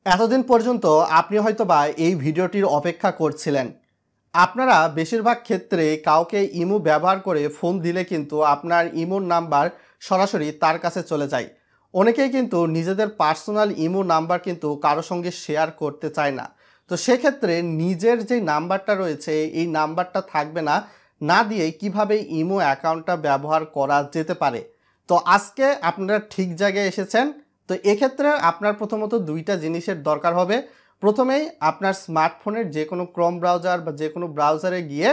এতদিন পর্যন্ত আপনি হয়তোবা এই ভিডিওটির অপেক্ষা করছিলেন। আপনারা বেশিরভাগ ক্ষেত্রে কাউকে ইমো ব্যবহার করে ফোন দিলে কিন্তু আপনার ইমোর নাম্বার সরাসরি তার কাছে চলে যায়। অনেকেই কিন্তু নিজেদের পার্সোনাল ইমো নাম্বার কিন্তু কারো সঙ্গে শেয়ার করতে চায় না। তো সেক্ষেত্রে নিজের যে নাম্বারটা রয়েছে এই নাম্বারটা থাকবে না, না দিয়েই কিভাবে ইমো অ্যাকাউন্টটা ব্যবহার করা যেতে পারে। তো আজকে আপনারা ঠিক জায়গায় এসেছেন। তো এক্ষেত্রে আপনার প্রথমত দুইটা জিনিসের দরকার হবে। প্রথমেই আপনার স্মার্টফোনের যে কোনো ক্রোম ব্রাউজার বা যে কোনো ব্রাউজারে গিয়ে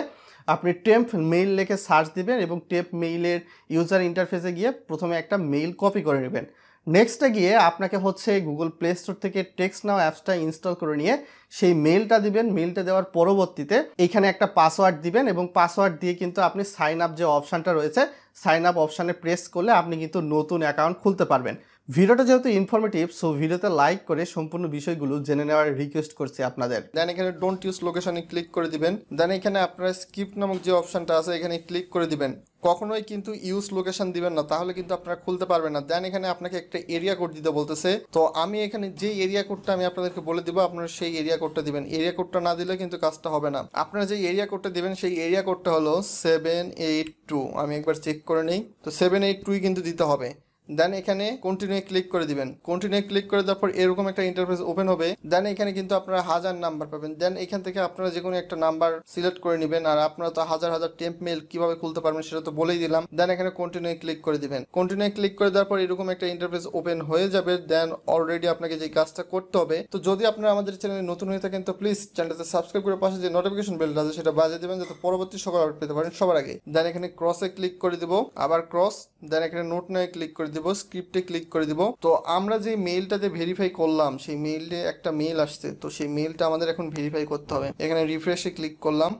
আপনি টেম্প মেইল লিখে সার্চ দিবেন এবং টেম্প মেইলের ইউজার ইন্টারফেসে গিয়ে প্রথমে একটা মেইল কপি করে নেবেন। নেক্সটে গিয়ে আপনাকে হচ্ছে গুগল প্লে স্টোর থেকে টেক্সট নাও অ্যাপসটা ইনস্টল করে নিয়ে সেই মেইলটা দিবেন। মেইলটা দেওয়ার পরবর্তীতে এইখানে একটা পাসওয়ার্ড দিবেন এবং পাসওয়ার্ড দিয়ে কিন্তু আপনি সাইন আপ যে অপশানটা রয়েছে সাইন আপ অপশানে প্রেস করলে আপনি কিন্তু নতুন অ্যাকাউন্ট খুলতে পারবেন। ভিডিওটা যেহেতু ইনফরমেটিভ, সো ভিডিওতে লাইক করে সম্পূর্ণ বিষয়গুলো জেনে নেওয়ার রিকোয়েস্ট করছি আপনাদের। দেন এখানে ডোন্ট ইউজ লোকেশনে ক্লিক করে দিবেন। দেন এখানে আপনারা স্কিপ নামক যে অপশনটা আছে এখানে ক্লিক করে দিবেন। কখনোই কিন্তু ইউজ লোকেশন দিবেন না, তাহলে কিন্তু আপনারা খুলতে পারবেন না। দেন এখানে আপনাকে একটা এরিয়া কোড দিতে বলতেছে। তো আমি এখানে যে এরিয়া কোডটা আমি আপনাদেরকে বলে দিব, আপনারা সেই এরিয়া কোডটা দিবেন। এরিয়া কোডটা না দিলে কিন্তু কাজটা হবে না। আপনারা যে এরিয়া কোডটা দিবেন সেই এরিয়া কোডটা হলো 782। আমি একবার চেক করে নেই। তো 782 কিন্তু দিতে হবে। দেন এখানে কন্টিনিউ ক্লিক করে দিবেন। কন্টিনিউ ক্লিক করে দেওয়ার পর এরকম একটা ইন্টারফেস ওপেন হবে। দেন এখানে কিন্তু আপনারা 1000 নাম্বার পাবেন। দেন এখান থেকে আপনারা যে কোনো একটা নাম্বার সিলেক্ট করে নেবেন। আর আপনারা তো হাজার হাজার টেম্প মেল কিভাবে খুলতে পারবেন সেটা তো বলেই দিলাম। দেন এখানে কন্টিনিউ ক্লিক করে দিবেন। কন্টিনিউ ক্লিক করে দেওয়ার পর এরকম একটা ইন্টারফেস ওপেন হয়ে যাবে। দেন অলরেডি আপনাকে যে কাজটা করতে হবে, তো যদি আপনারা আমাদের চ্যানেলে নতুন হয়ে থাকেন তো প্লিজ চ্যানেলটাতে সাবস্ক্রাইব করে পাশে যে নোটিফিকেশন বেলটা আছে সেটা বাজিয়ে দেবেন, যাতে পরবর্তী সকল আপডেট পেতে পারেন সবার আগে। দেন এখানে ক্রসে ক্লিক করে দিব, আবার ক্রস। দেন এখানে নোট নয় ক্লিক করে দিব, স্ক্রিপ্টে ক্লিক করে দিব। তো আমরা যে মেইলটাতে ভেরিফাই করলাম সেই মেইলে একটা মেইল আসছে, তো সেই মেইলটা আমাদের এখন ভেরিফাই করতে হবে। এখানে রিফ্রেশে ক্লিক করলাম।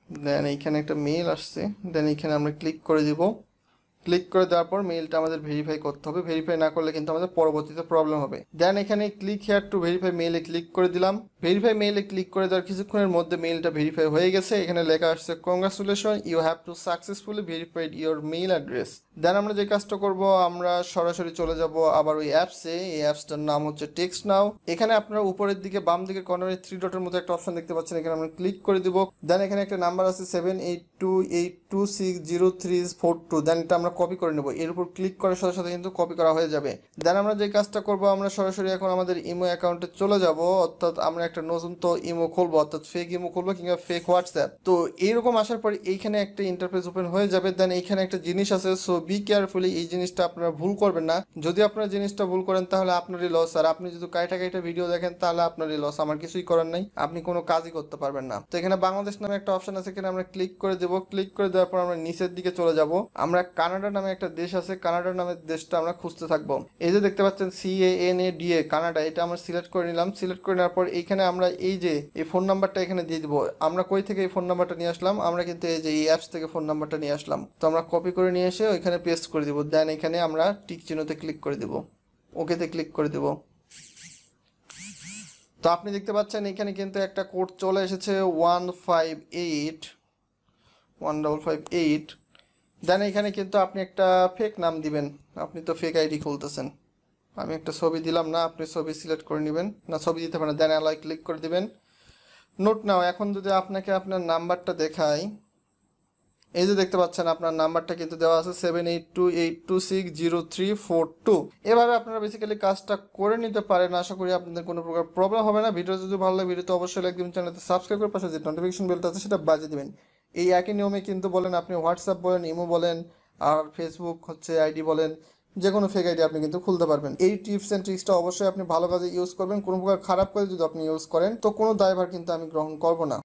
দেন এইখানে একটা মেইল আসছে। দেন এইখানে আমরা ক্লিক করে দিব। ক্লিক করে দেওয়ার পর মেইলটা আমাদের ভেরিফাই করতে হবে। ভেরিফাই না করলে কিন্তু আমাদের পরবর্তীতে প্রবলেম হবে। দেন এখানে ক্লিক হেয়ার টু ভেরিফাই মেইলে ক্লিক করে দিলাম। ভেরিফাই মেইলে ক্লিক করে দেওয়ার কিছুক্ষণের মধ্যে মেইলটা ভেরিফাই হয়ে গেছে। এখানে লেখা আসছে congratulation, you have to successfully verified your mail address. Then আমরা যে কাজটা করব, আমরা সরাসরি চলে যাব আবার ওই অ্যাপসে। এই অ্যাপসটার নাম হচ্ছে টেক্সট নাও। এখানে আপনারা উপরের দিকে বাম দিকে কর্নারে 3 ডটের মতো একটা অপশন দেখতে পাচ্ছেন, এখানে আমরা ক্লিক করে দিব। দেন এখানে একটা নাম্বার আছে 78282600342। দেন এটা আমরা কপি করে নেব। এর উপর ক্লিক করার সাথে সাথে কিন্তু কপি করা হয়ে যাবে। দেন আমরা যে কাজটা করব, আমরা সরাসরি এখন আমাদের ইমো অ্যাকাউন্টে চলে যাব, অর্থাৎ আমরা একটা নতুন তো ইমো খুলবো, অর্থাৎ ফেক ইমো খুলবো কিংবা ফেক হোয়াটসঅ্যাপ। তো এইরকম আসার পর এইখানে একটা ইন্টারফেস ওপেন হয়ে যাবে। দেন এইখানে একটা জিনিস আছে, সো বি কেয়ারফুলি, এই জিনিসটা আপনারা ভুল করবেন না। যদি আপনারা জিনিসটা ভুল করেন তাহলে আপনারই লস। আর আপনি যদি কাইটা ভিডিও দেখেন তাহলে আপনারই লস, আমার কিছুই করার নাই, আপনি কোনো কাজই করতে পারবেন না। তো এখানে বাংলাদেশ নামে একটা অপশন আছে, এখানে আমরা ক্লিক করে দেবো। ক্লিক করে দেওয়ার পর আমরা নিচের দিকে চলে যাব। আমরা কানাডা নামে একটা দেশ আছে, কানাডা নামের দেশটা আমরা খুঁজতে থাকবো। এই যে দেখতে পাচ্ছেন CANADA কানাডা, এটা আমরা সিলেক্ট করে নিলাম। সিলেক্ট করে নেওয়ার পর এইখানে আমরা এই যে এই ফোন নাম্বারটা এখানে দিয়ে দিব। আমরা কই থেকে এই ফোন নাম্বারটা নিয়ে আসলাম, আমরা কিন্তু এই যে এই অ্যাপস থেকে ফোন নাম্বারটা নিয়ে আসলাম। তো আমরা কপি করে নিয়ে এসে ওইখানে পেস্ট করে দিব। দেন এখানে আমরা টিক চিহ্নতে ক্লিক করে দিব, ওকেতে ক্লিক করে দিব। তো আপনি দেখতে পাচ্ছেন এখানে কিন্তু একটা কোড চলে এসেছে 1558। দেন এখানে কিন্তু আপনি একটা ফেক নাম দিবেন। আপনি তো ফেক আইডি খুলতেছেন। আমি একটা ছবি দিলাম না, আপনি ছবি সিলেক্ট করে নেবেন। না, ছবি দিতে পারেন। দেন অ্যালাই ক্লিক করে দিবেন। নোট নাও, এখন যদি আপনাকে আপনার নাম্বারটা দেখাই, এই যে দেখতে পাচ্ছেন আপনার নাম্বারটা কিন্তু দেওয়া আছে 78282600342। এভাবে আপনারা বেসিক্যালি কাজটা করে নিতে পারেন। আশা করি আপনাদের কোনো প্রকার প্রবলেম হবে না। ভিডিও যদি ভালো লাগে ভিডিওতে অবশ্যই লাইক দিবেন, চ্যানেলতে সাবস্ক্রাইব করে পাশে যে নোটিফিকেশন বেলটা আছে সেটা বাজিয়ে দিবেন। এই একই নিয়মে কিন্তু বলেন আপনি হোয়াটসঅ্যাপ বলেন, ইমো বলেন, আর ফেসবুক হচ্ছে আইডি বলেন, যে কোনো ফেক আইডি আপনি কিন্তু খুলতে পারবেন। এই টিপস অ্যান্ড ট্রিক্সটা অবশ্যই আপনি ভালো কাজে ইউজ করবেন। কোনো প্রকার খারাপ কাজে যদি আপনি ইউজ করেন তো কোনো দায়ভার কিন্তু আমি গ্রহণ করব না।